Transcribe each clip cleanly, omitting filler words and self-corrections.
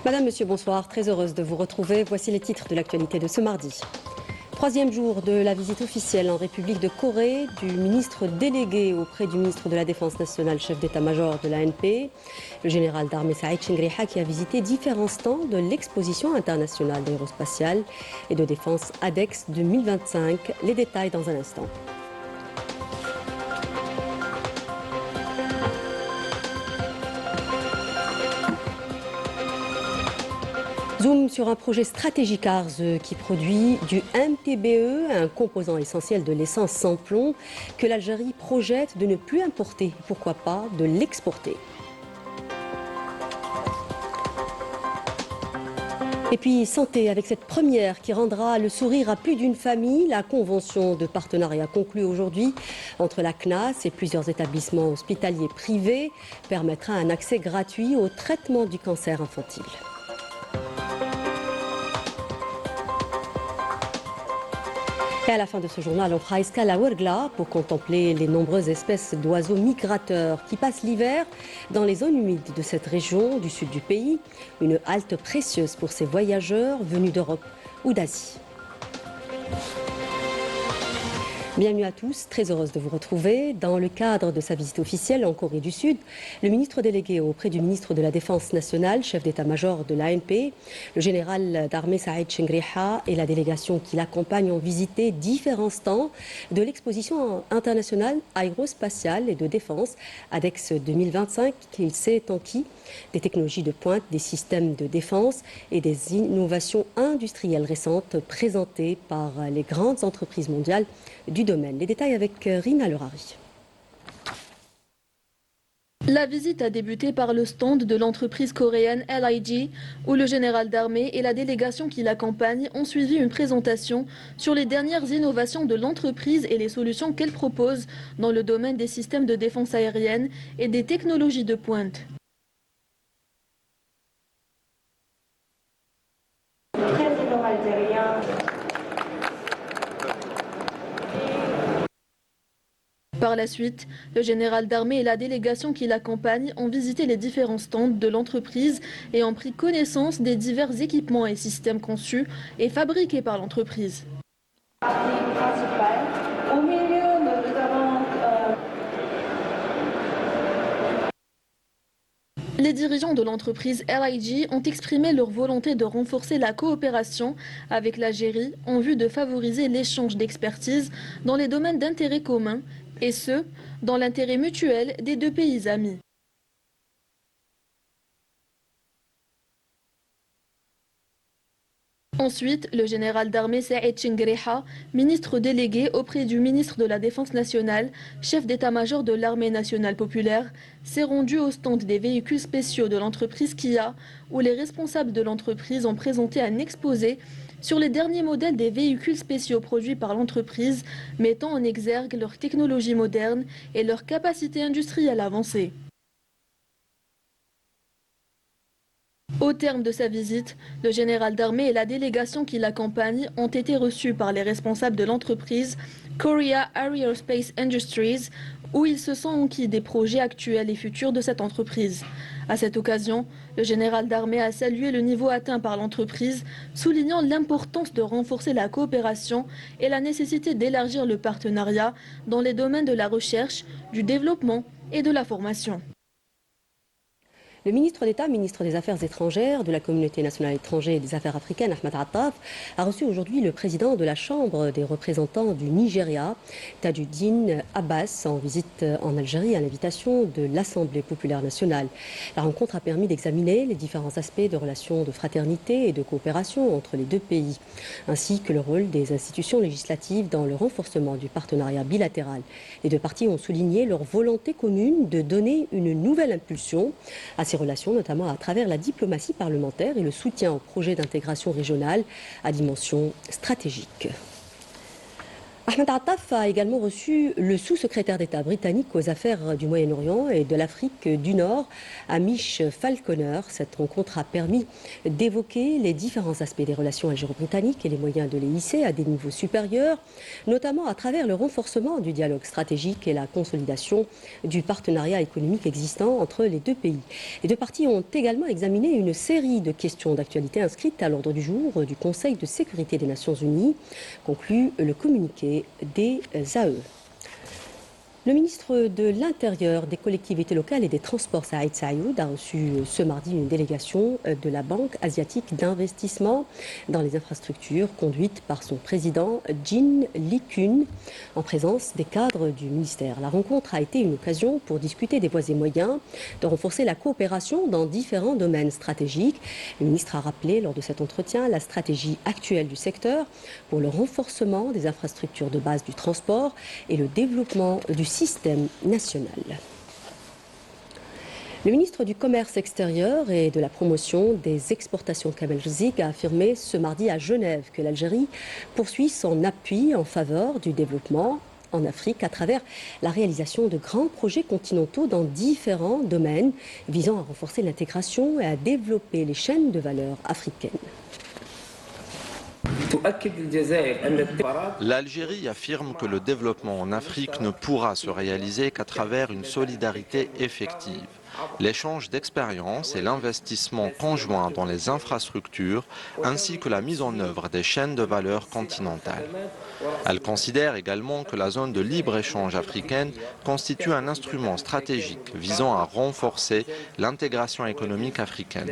Madame, Monsieur, bonsoir. Très heureuse de vous retrouver. Voici les titres de l'actualité de ce mardi. Troisième jour de la visite officielle en République de Corée du ministre délégué auprès du ministre de la Défense nationale, chef d'état-major de l'ANP, le général d'armée Saïd Chengriha, qui a visité différents stands de l'exposition internationale d'aérospatiale et de défense ADEX 2025. Les détails dans un instant. Zoom sur un projet stratégique ARS qui produit du MTBE, un composant essentiel de l'essence sans plomb, que l'Algérie projette de ne plus importer, pourquoi pas de l'exporter. Et puis santé, avec cette première qui rendra le sourire à plus d'une famille, la convention de partenariat conclue aujourd'hui entre la CNAS et plusieurs établissements hospitaliers privés permettra un accès gratuit au traitement du cancer infantile. Et à la fin de ce journal, on fera escale à Ouergla pour contempler les nombreuses espèces d'oiseaux migrateurs qui passent l'hiver dans les zones humides de cette région du sud du pays. Une halte précieuse pour ces voyageurs venus d'Europe ou d'Asie. Bienvenue à tous, très heureuse de vous retrouver. Dans le cadre de sa visite officielle en Corée du Sud, le ministre délégué auprès du ministre de la Défense nationale, chef d'état-major de l'ANP, le général d'armée Saïd Chengriha et la délégation qui l'accompagne ont visité différents stands de l'exposition internationale aérospatiale et de défense ADEX 2025. Il s'est enquis des technologies de pointe, des systèmes de défense et des innovations industrielles récentes présentées par les grandes entreprises mondiales du domaine. Les détails avec Rina Lerari. La visite a débuté par le stand de l'entreprise coréenne LIG, où le général d'armée et la délégation qui l'accompagne ont suivi une présentation sur les dernières innovations de l'entreprise et les solutions qu'elle propose dans le domaine des systèmes de défense aérienne et des technologies de pointe. Par la suite, le général d'armée et la délégation qui l'accompagne ont visité les différents stands de l'entreprise et ont pris connaissance des divers équipements et systèmes conçus et fabriqués par l'entreprise. Les dirigeants de l'entreprise LIG ont exprimé leur volonté de renforcer la coopération avec l'Algérie en vue de favoriser l'échange d'expertise dans les domaines d'intérêt commun, et ce, dans l'intérêt mutuel des deux pays amis. Ensuite, le général d'armée Saïd Chengriha, ministre délégué auprès du ministre de la Défense nationale, chef d'état-major de l'armée nationale populaire, s'est rendu au stand des véhicules spéciaux de l'entreprise Kia, où les responsables de l'entreprise ont présenté un exposé sur les derniers modèles des véhicules spéciaux produits par l'entreprise, mettant en exergue leur technologie moderne et leur capacité industrielle avancée. Au terme de sa visite, le général d'armée et la délégation qui l'accompagne ont été reçus par les responsables de l'entreprise Korea Aerospace Industries, où ils se sont enquis des projets actuels et futurs de cette entreprise. À cette occasion, le général d'armée a salué le niveau atteint par l'entreprise, soulignant l'importance de renforcer la coopération et la nécessité d'élargir le partenariat dans les domaines de la recherche, du développement et de la formation. Le ministre d'État, ministre des Affaires étrangères, de la Communauté nationale étrangère et des Affaires africaines, Ahmed Attaf, a reçu aujourd'hui le président de la Chambre des représentants du Nigeria, Tajuddin Abbas, en visite en Algérie à l'invitation de l'Assemblée populaire nationale. La rencontre a permis d'examiner les différents aspects de relations de fraternité et de coopération entre les deux pays, ainsi que le rôle des institutions législatives dans le renforcement du partenariat bilatéral. Les deux parties ont souligné leur volonté commune de donner une nouvelle impulsion à ces relations, notamment à travers la diplomatie parlementaire et le soutien au projet d'intégration régionale à dimension stratégique. Ahmed Attaf a également reçu le sous-secrétaire d'État britannique aux affaires du Moyen-Orient et de l'Afrique du Nord, Hamish Falconer. Cette rencontre a permis d'évoquer les différents aspects des relations algéro-britanniques et les moyens de les hisser à des niveaux supérieurs, notamment à travers le renforcement du dialogue stratégique et la consolidation du partenariat économique existant entre les deux pays. Les deux parties ont également examiné une série de questions d'actualité inscrites à l'ordre du jour du Conseil de sécurité des Nations Unies, conclut le communiqué des AE. Le ministre de l'Intérieur, des collectivités locales et des Transports, Saïd Saïoud, a reçu ce mardi une délégation de la Banque asiatique d'investissement dans les infrastructures conduite par son président Jin Lee-kun en présence des cadres du ministère. La rencontre a été une occasion pour discuter des voies et moyens de renforcer la coopération dans différents domaines stratégiques. Le ministre a rappelé lors de cet entretien la stratégie actuelle du secteur pour le renforcement des infrastructures de base du transport et le développement du système national. Le ministre du Commerce extérieur et de la promotion des exportations Kamel Rizig a affirmé ce mardi à Genève que l'Algérie poursuit son appui en faveur du développement en Afrique à travers la réalisation de grands projets continentaux dans différents domaines visant à renforcer l'intégration et à développer les chaînes de valeur africaines. L'Algérie affirme que le développement en Afrique ne pourra se réaliser qu'à travers une solidarité effective, l'échange d'expériences et l'investissement conjoint dans les infrastructures, ainsi que la mise en œuvre des chaînes de valeur continentales. Elle considère également que la zone de libre-échange africaine constitue un instrument stratégique visant à renforcer l'intégration économique africaine,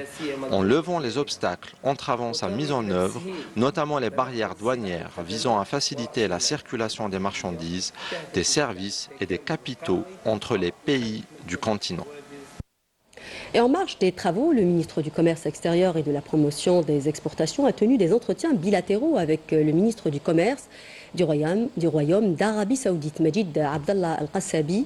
en levant les obstacles entravant sa mise en œuvre, notamment les barrières douanières visant à faciliter la circulation des marchandises, des services et des capitaux entre les pays du continent. Et en marge des travaux, le ministre du Commerce extérieur et de la promotion des exportations a tenu des entretiens bilatéraux avec le ministre du Commerce du Royaume d'Arabie Saoudite, Majid Abdallah Al-Qassabi.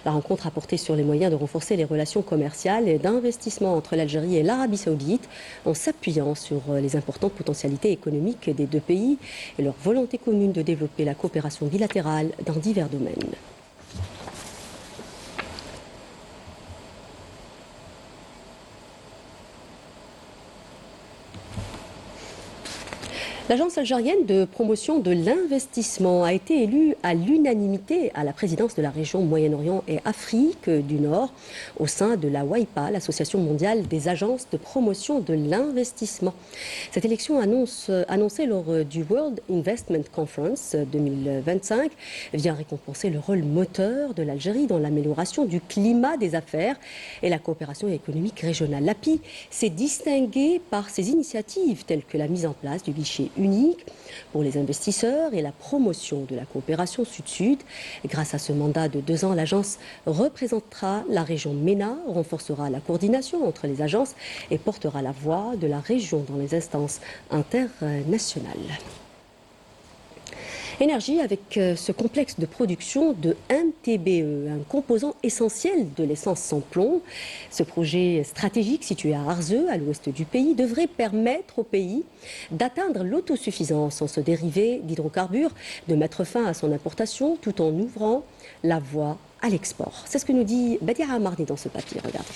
La rencontre a porté sur les moyens de renforcer les relations commerciales et d'investissement entre l'Algérie et l'Arabie Saoudite en s'appuyant sur les importantes potentialités économiques des deux pays et leur volonté commune de développer la coopération bilatérale dans divers domaines. L'agence algérienne de promotion de l'investissement a été élue à l'unanimité à la présidence de la région Moyen-Orient et Afrique du Nord au sein de la WIPA, l'Association mondiale des agences de promotion de l'investissement. Cette élection annoncée lors du World Investment Conference 2025 vient récompenser le rôle moteur de l'Algérie dans l'amélioration du climat des affaires et la coopération économique régionale. L'API s'est distinguée par ses initiatives telles que la mise en place du guichet unique pour les investisseurs et la promotion de la coopération sud-sud. Grâce à ce mandat de 2 ans, l'agence représentera la région MENA, renforcera la coordination entre les agences et portera la voix de la région dans les instances internationales. Énergie avec ce complexe de production de MTBE, un composant essentiel de l'essence sans plomb. Ce projet stratégique situé à Arzeu, à l'ouest du pays, devrait permettre au pays d'atteindre l'autosuffisance en ce dérivé d'hydrocarbures, de mettre fin à son importation tout en ouvrant la voie à l'export. C'est ce que nous dit Badia Amarni dans ce papier. Regardez.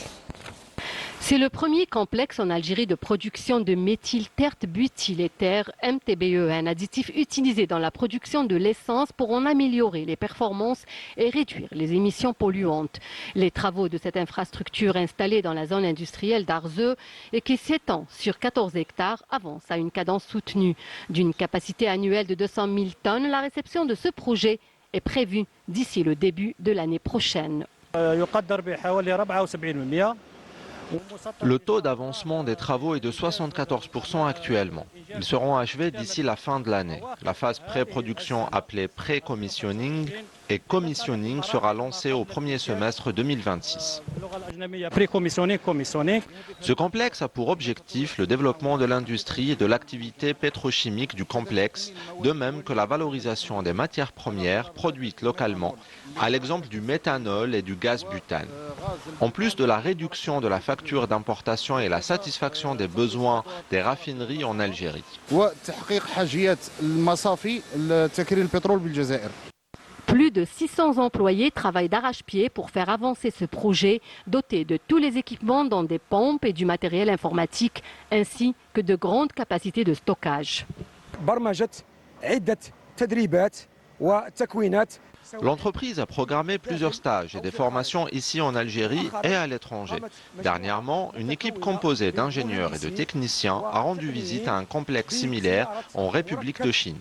C'est le premier complexe en Algérie de production de méthylterte butyléther, MTBE, un additif utilisé dans la production de l'essence pour en améliorer les performances et réduire les émissions polluantes. Les travaux de cette infrastructure installée dans la zone industrielle d'Arzeu et qui s'étend sur 14 hectares avancent à une cadence soutenue. D'une capacité annuelle de 200 000 tonnes, la réception de ce projet est prévue d'ici le début de l'année prochaine. Le taux d'avancement des travaux est de 74% actuellement. Ils seront achevés d'ici la fin de l'année. La phase pré-production appelée pré-commissioning et commissioning sera lancé au premier semestre 2026. Ce complexe a pour objectif le développement de l'industrie et de l'activité pétrochimique du complexe, de même que la valorisation des matières premières produites localement, à l'exemple du méthanol et du gaz butane. En plus de la réduction de la facture d'importation et la satisfaction des besoins des raffineries en Algérie. Plus de 600 employés travaillent d'arrache-pied pour faire avancer ce projet, doté de tous les équipements dont des pompes et du matériel informatique, ainsi que de grandes capacités de stockage. L'entreprise a programmé plusieurs stages et des formations ici en Algérie et à l'étranger. Dernièrement, une équipe composée d'ingénieurs et de techniciens a rendu visite à un complexe similaire en République de Chine.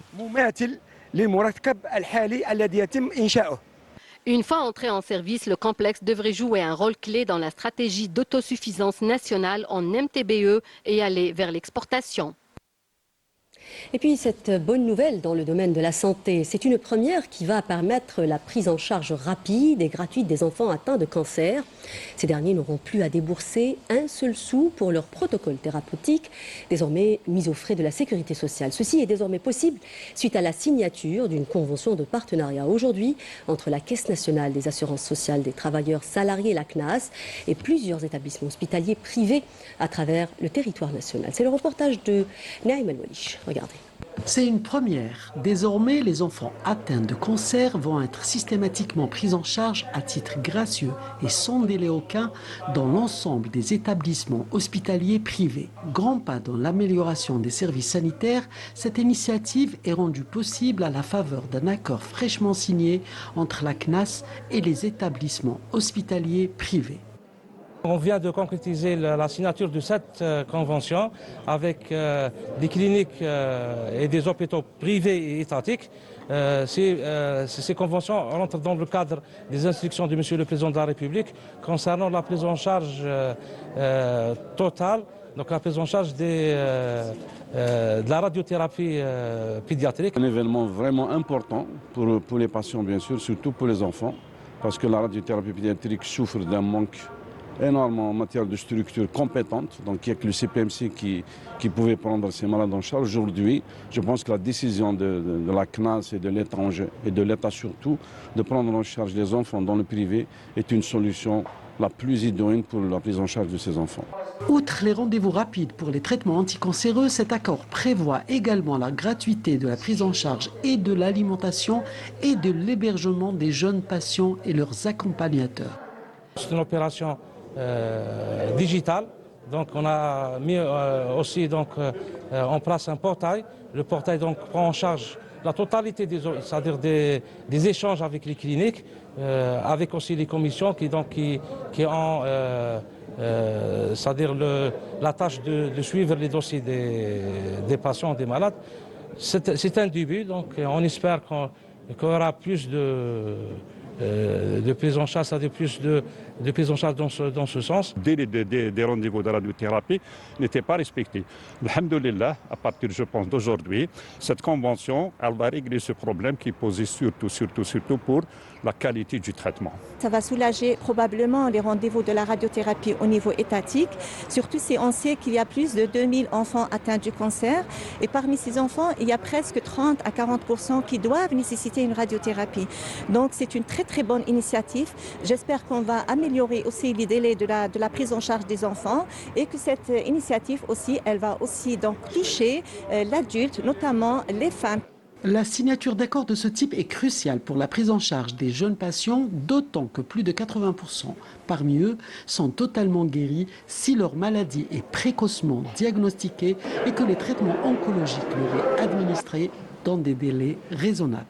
Une fois entré en service, le complexe devrait jouer un rôle clé dans la stratégie d'autosuffisance nationale en MTBE et aller vers l'exportation. Et puis cette bonne nouvelle dans le domaine de la santé, c'est une première qui va permettre la prise en charge rapide et gratuite des enfants atteints de cancer. Ces derniers n'auront plus à débourser un seul sou pour leur protocole thérapeutique, désormais mis aux frais de la sécurité sociale. Ceci est désormais possible suite à la signature d'une convention de partenariat aujourd'hui entre la Caisse nationale des assurances sociales des travailleurs salariés, la CNAS, et plusieurs établissements hospitaliers privés à travers le territoire national. C'est le reportage de Naïm El-Walish. Regardez. C'est une première. Désormais, les enfants atteints de cancer vont être systématiquement pris en charge à titre gracieux et sans délai aucun dans l'ensemble des établissements hospitaliers privés. Grand pas dans l'amélioration des services sanitaires, cette initiative est rendue possible à la faveur d'un accord fraîchement signé entre la CNAS et les établissements hospitaliers privés. On vient de concrétiser la signature de cette convention avec des cliniques et des hôpitaux privés et étatiques. Ces conventions rentrent dans le cadre des instructions de Monsieur le Président de la République concernant la prise en charge totale, donc la prise en charge de la radiothérapie pédiatrique. Un événement vraiment important pour les patients, bien sûr, surtout pour les enfants, parce que la radiothérapie pédiatrique souffre d'un manque énormément en matière de structures compétentes. Donc il n'y a que le CPMC qui pouvait prendre ces malades en charge. Aujourd'hui, je pense que la décision de la CNAS et de l'État surtout de prendre en charge les enfants dans le privé est une solution la plus idoine pour la prise en charge de ces enfants. Outre les rendez-vous rapides pour les traitements anticancéreux, cet accord prévoit également la gratuité de la prise en charge et de l'alimentation et de l'hébergement des jeunes patients et leurs accompagnateurs. C'est une opération digitale, donc on a mis aussi en place un portail. Le portail donc prend en charge la totalité c'est-à-dire des échanges avec les cliniques, avec aussi les commissions qui ont c'est-à-dire la tâche de suivre les dossiers des patients, des malades. C'est un début, donc on espère qu'il y aura plus de prise en charge, c'est-à-dire plus de prise en charge dans ce sens. Des rendez-vous de radiothérapie n'étaient pas respectés. Alhamdoulilah, à partir, je pense, d'aujourd'hui, cette convention, elle va régler ce problème qui posait surtout pour la qualité du traitement. Ça va soulager probablement les rendez-vous de la radiothérapie au niveau étatique, surtout si on sait qu'il y a plus de 2000 enfants atteints du cancer. Et parmi ces enfants, il y a presque 30 à 40% qui doivent nécessiter une radiothérapie. Donc c'est une très bonne initiative. J'espère qu'on va améliorer aussi les délais de la prise en charge des enfants et que cette initiative aussi, elle va aussi donc toucher l'adulte, notamment les femmes. La signature d'accords de ce type est cruciale pour la prise en charge des jeunes patients, d'autant que plus de 80% parmi eux sont totalement guéris si leur maladie est précocement diagnostiquée et que les traitements oncologiques leur est administrés dans des délais raisonnables.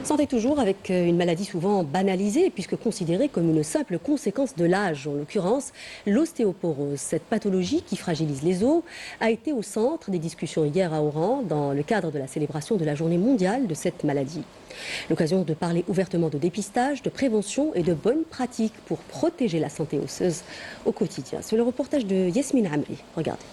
Santé toujours avec une maladie souvent banalisée puisque considérée comme une simple conséquence de l'âge, en l'occurrence l'ostéoporose. Cette pathologie qui fragilise les os a été au centre des discussions hier à Oran dans le cadre de la célébration de la journée mondiale de cette maladie. L'occasion de parler ouvertement de dépistage, de prévention et de bonnes pratiques pour protéger la santé osseuse au quotidien. C'est le reportage de Yasmine Amri. Regardez.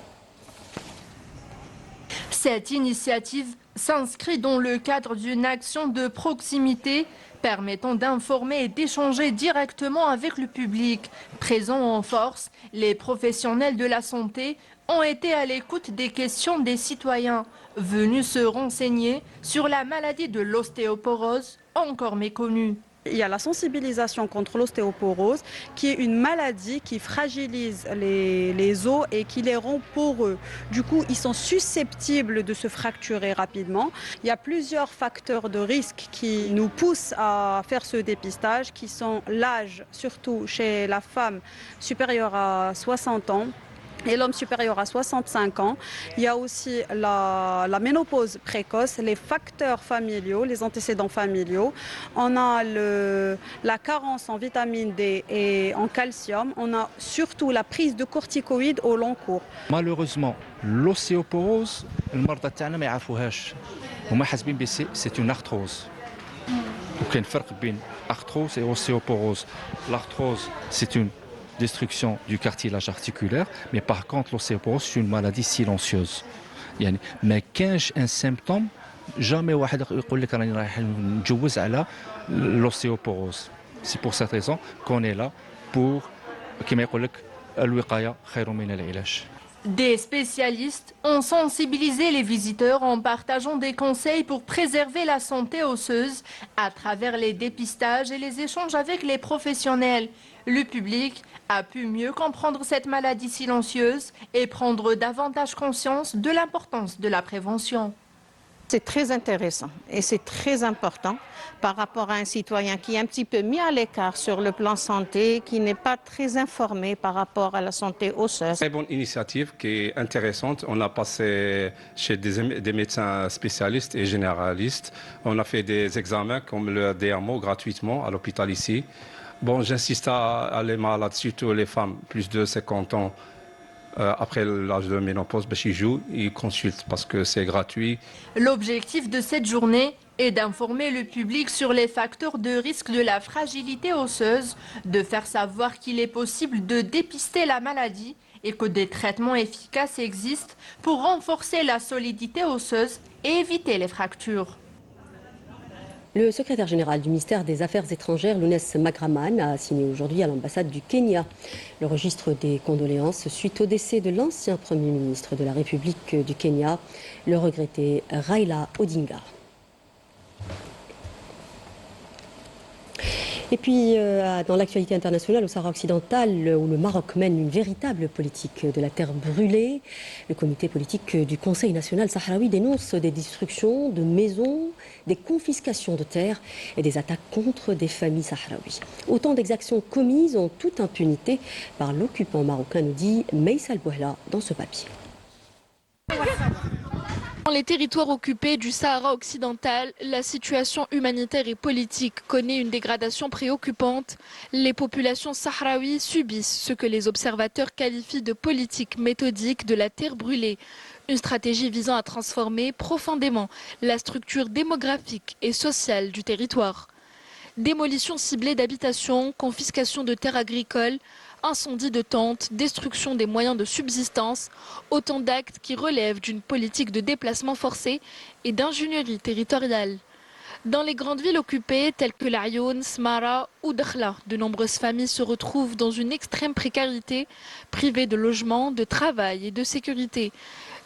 Cette initiative s'inscrit dans le cadre d'une action de proximité permettant d'informer et d'échanger directement avec le public. Présents en force, les professionnels de la santé ont été à l'écoute des questions des citoyens venus se renseigner sur la maladie de l'ostéoporose, encore méconnue. Il y a la sensibilisation contre l'ostéoporose, qui est une maladie qui fragilise les os et qui les rend poreux. Du coup, ils sont susceptibles de se fracturer rapidement. Il y a plusieurs facteurs de risque qui nous poussent à faire ce dépistage, qui sont l'âge, surtout chez la femme supérieure à 60 ans. Et l'homme supérieur à 65 ans. Il y a aussi la ménopause précoce, les facteurs familiaux, les antécédents familiaux. On a la carence en vitamine D et en calcium. On a surtout la prise de corticoïdes au long cours. Malheureusement, l'ostéoporose, المرضى تاعنا ما يعرفوهاش. هما حاسبين بي c'est une arthrose. وكاين فرق بين arthrose et ostéoporose. L'arthrose, c'est une destruction du cartilage articulaire, mais par contre l'ostéoporose c'est une maladie silencieuse. يعني ما كانش un symptôme jamais واحد يقول لك راني رايح نتجوز على l'ostéoporose. C'est pour cette raison qu'on est là pour كما يقول لك الوقاية خير من العلاج. Des spécialistes ont sensibilisé les visiteurs en partageant des conseils pour préserver la santé osseuse à travers les dépistages et les échanges avec les professionnels. Le public a pu mieux comprendre cette maladie silencieuse et prendre davantage conscience de l'importance de la prévention. C'est très intéressant et c'est très important par rapport à un citoyen qui est un petit peu mis à l'écart sur le plan santé, qui n'est pas très informé par rapport à la santé osseuse. Très bonne initiative qui est intéressante. On a passé chez des médecins spécialistes et généralistes. On a fait des examens comme le DMO gratuitement à l'hôpital ici. Bon, j'insiste à les malades, surtout les femmes plus de 50 ans, après l'âge de ménopause, ils consultent parce que c'est gratuit. L'objectif de cette journée est d'informer le public sur les facteurs de risque de la fragilité osseuse, de faire savoir qu'il est possible de dépister la maladie et que des traitements efficaces existent pour renforcer la solidité osseuse et éviter les fractures. Le secrétaire général du ministère des Affaires étrangères, Lounès Magraman, a signé aujourd'hui à l'ambassade du Kenya le registre des condoléances suite au décès de l'ancien Premier ministre de la République du Kenya, le regretté Raila Odinga. Et puis, dans l'actualité internationale, au Sahara occidental, où le Maroc mène une véritable politique de la terre brûlée, le comité politique du Conseil national sahraoui dénonce des destructions de maisons, des confiscations de terres et des attaques contre des familles sahraouis. Autant d'exactions commises en toute impunité par l'occupant marocain, nous dit Meïssa Al-Bouhla dans ce papier. Dans les territoires occupés du Sahara occidental, la situation humanitaire et politique connaît une dégradation préoccupante. Les populations sahraouies subissent ce que les observateurs qualifient de politique méthodique de la terre brûlée. Une stratégie visant à transformer profondément la structure démographique et sociale du territoire. Démolition ciblée d'habitations, confiscation de terres agricoles, incendie de tentes, destruction des moyens de subsistance, autant d'actes qui relèvent d'une politique de déplacement forcé et d'ingénierie territoriale. Dans les grandes villes occupées telles que Laayoune, Smara ou Dakhla, de nombreuses familles se retrouvent dans une extrême précarité, privées de logement, de travail et de sécurité.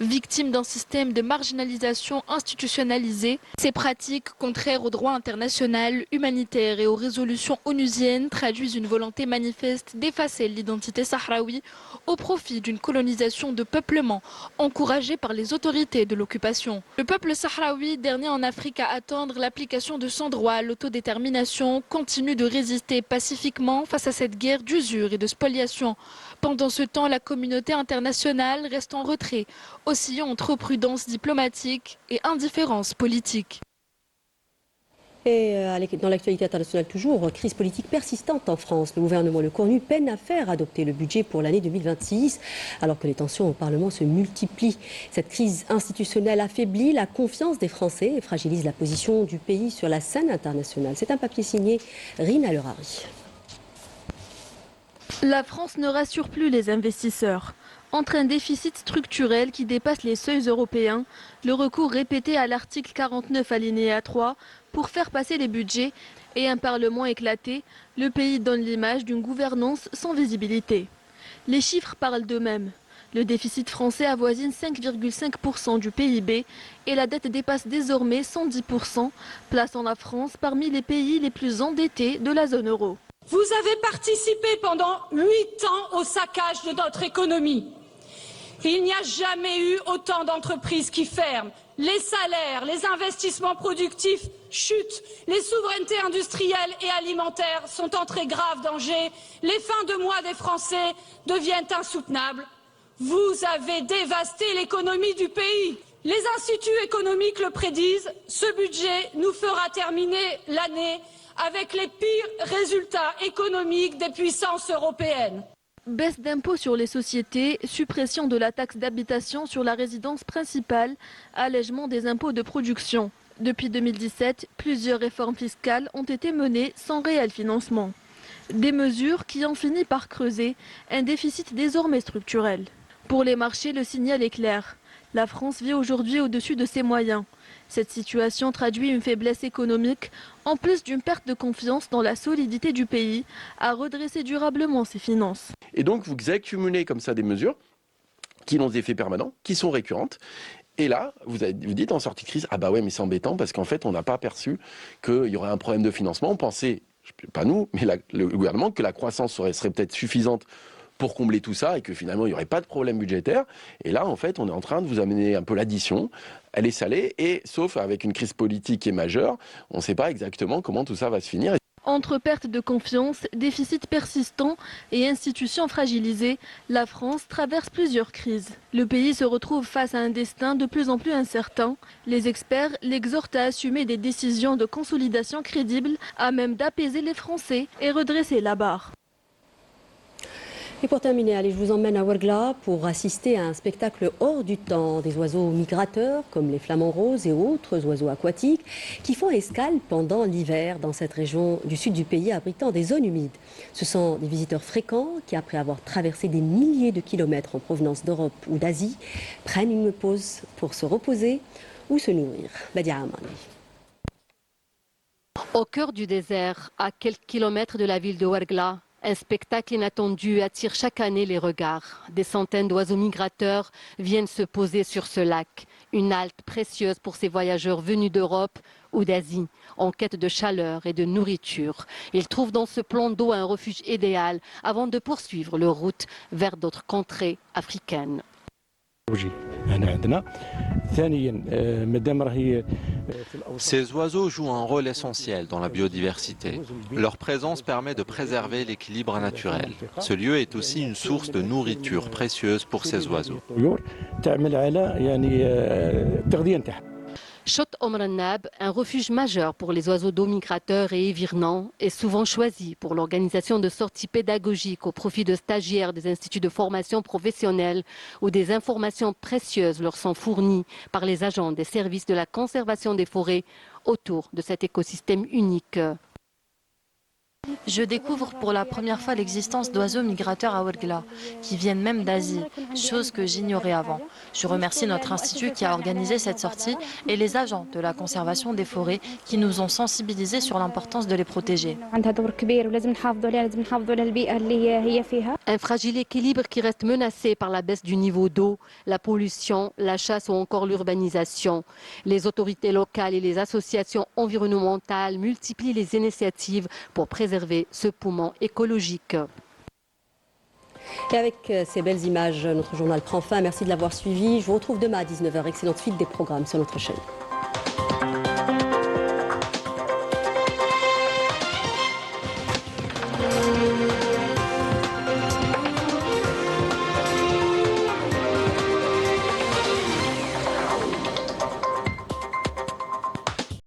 Victimes d'un système de marginalisation institutionnalisé, ces pratiques contraires au droit international, humanitaire et aux résolutions onusiennes traduisent une volonté manifeste d'effacer l'identité sahraoui au profit d'une colonisation de peuplement encouragée par les autorités de l'occupation. Le peuple sahraoui, dernier en Afrique à attendre l'application de son droit à l'autodétermination, continue de résister pacifiquement face à cette guerre d'usure et de spoliation. Pendant ce temps, la communauté internationale reste en retrait, oscillant entre prudence diplomatique et indifférence politique. Et dans l'actualité internationale toujours, crise politique persistante en France. Le gouvernement Le Cornu peine à faire adopter le budget pour l'année 2026, alors que les tensions au Parlement se multiplient. Cette crise institutionnelle affaiblit la confiance des Français et fragilise la position du pays sur la scène internationale. C'est un papier signé Rina Lerari. La France ne rassure plus les investisseurs. Entre un déficit structurel qui dépasse les seuils européens, le recours répété à l'article 49 alinéa 3 pour faire passer les budgets et un parlement éclaté, le pays donne l'image d'une gouvernance sans visibilité. Les chiffres parlent d'eux-mêmes. Le déficit français avoisine 5,5% du PIB et la dette dépasse désormais 110%, plaçant la France parmi les pays les plus endettés de la zone euro. Vous avez participé pendant 8 ans au saccage de notre économie. Il n'y a jamais eu autant d'entreprises qui ferment. Les salaires, les investissements productifs chutent. Les souverainetés industrielles et alimentaires sont en très grave danger. Les fins de mois des Français deviennent insoutenables. Vous avez dévasté l'économie du pays. Les instituts économiques le prédisent. Ce budget nous fera terminer l'année avec les pires résultats économiques des puissances européennes. Baisse d'impôts sur les sociétés, suppression de la taxe d'habitation sur la résidence principale, allègement des impôts de production. Depuis 2017, plusieurs réformes fiscales ont été menées sans réel financement. Des mesures qui ont fini par creuser un déficit désormais structurel. Pour les marchés, le signal est clair. La France vit aujourd'hui au-dessus de ses moyens. Cette situation traduit une faiblesse économique, en plus d'une perte de confiance dans la solidité du pays, à redresser durablement ses finances. Et donc vous accumulez comme ça des mesures qui ont des effets permanents, qui sont récurrentes. Et là, vous dites en sortie de crise, ah bah ouais, mais c'est embêtant parce qu'en fait, on n'a pas perçu qu'il y aurait un problème de financement. On pensait, pas nous, mais le gouvernement, que la croissance serait peut-être suffisante pour combler tout ça et que finalement il n'y aurait pas de problème budgétaire. Et là, en fait, on est en train de vous amener un peu l'addition. Elle est salée et, sauf avec une crise politique qui est majeure, on ne sait pas exactement comment tout ça va se finir. Entre perte de confiance, déficit persistant et institutions fragilisées, la France traverse plusieurs crises. Le pays se retrouve face à un destin de plus en plus incertain. Les experts l'exhortent à assumer des décisions de consolidation crédibles à même d'apaiser les Français et redresser la barre. Et pour terminer, allez, je vous emmène à Ouargla pour assister à un spectacle hors du temps. Des oiseaux migrateurs comme les flamants roses et autres oiseaux aquatiques qui font escale pendant l'hiver dans cette région du sud du pays abritant des zones humides. Ce sont des visiteurs fréquents qui, après avoir traversé des milliers de kilomètres en provenance d'Europe ou d'Asie, prennent une pause pour se reposer ou se nourrir. Badia Amani. Au cœur du désert, à quelques kilomètres de la ville de Ouargla, un spectacle inattendu attire chaque année les regards. Des centaines d'oiseaux migrateurs viennent se poser sur ce lac. Une halte précieuse pour ces voyageurs venus d'Europe ou d'Asie, en quête de chaleur et de nourriture. Ils trouvent dans ce plan d'eau un refuge idéal avant de poursuivre leur route vers d'autres contrées africaines. Ces oiseaux jouent un rôle essentiel dans la biodiversité. Leur présence permet de préserver l'équilibre naturel. Ce lieu est aussi une source de nourriture précieuse pour ces oiseaux. Chott Omr Nab, un refuge majeur pour les oiseaux d'eau migrateurs et évirnants, est souvent choisi pour l'organisation de sorties pédagogiques au profit de stagiaires des instituts de formation professionnelle où des informations précieuses leur sont fournies par les agents des services de la conservation des forêts autour de cet écosystème unique. Je découvre pour la première fois l'existence d'oiseaux migrateurs à Ouargla, qui viennent même d'Asie, chose que j'ignorais avant. Je remercie notre institut qui a organisé cette sortie et les agents de la conservation des forêts qui nous ont sensibilisés sur l'importance de les protéger. Un fragile équilibre qui reste menacé par la baisse du niveau d'eau, la pollution, la chasse ou encore l'urbanisation. Les autorités locales et les associations environnementales multiplient les initiatives pour préserver ce poumon écologique. Et avec ces belles images, notre journal prend fin. Merci de l'avoir suivi. Je vous retrouve demain à 19h. Excellente suite des programmes sur notre chaîne.